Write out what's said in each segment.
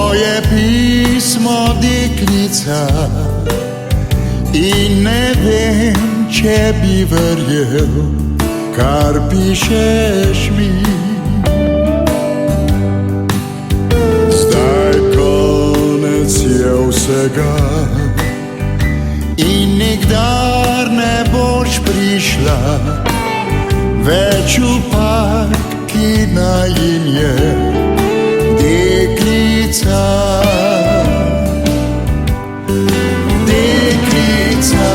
Tvoje pismo, deklica, in ne vem, če bi verjel, kar pišeš mi. Zdaj konec je vsega in nikdar ne boš prišla več v park, ki najin je deklica. Deklica,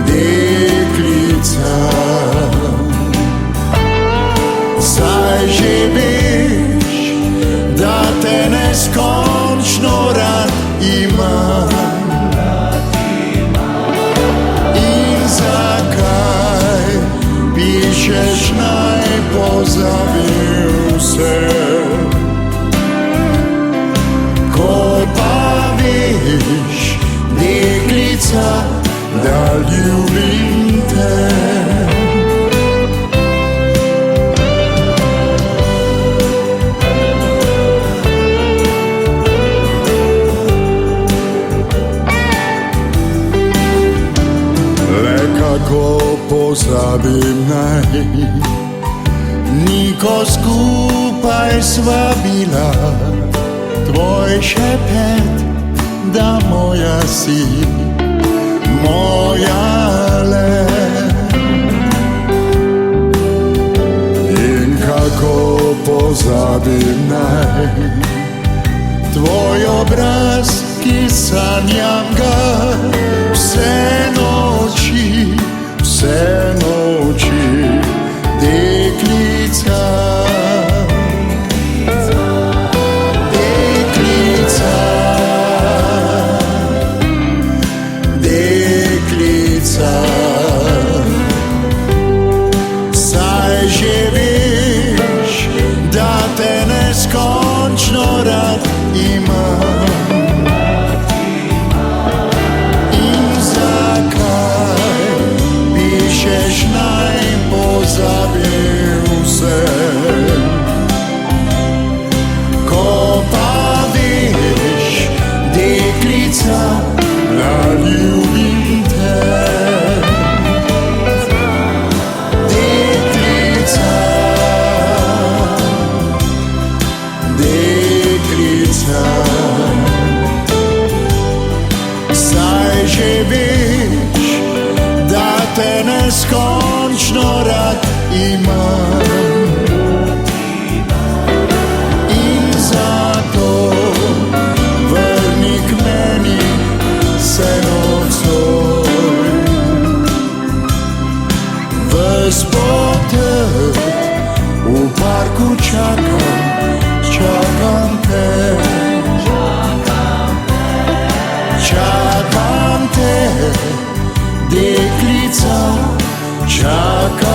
deklica, saj že veš, da te neskončno rad imam. In zakaj pišeš, naj pozabim vse, ko pa veš, deklica, da ljubim te. Le kako pozabim naj, niko skupaj sva bila, tvoj šepet, da moja si, moja le. In kako pozabim naj, tvoj obraz, ki sanjam ga vse noči, vse noči, deklica. Deklica, deklica, saj že veš, da te neskončno rad imam. In zakaj pišeš, naj pozabim vse, ko pa veš, deklica, da ljubim te. Deklica, deklica, saj že veš, da te neskončno rad imam. In zato vrni k meni se nocoj, ves potrt v parku čakam, čakam te. Čakam te, deklica, čakam.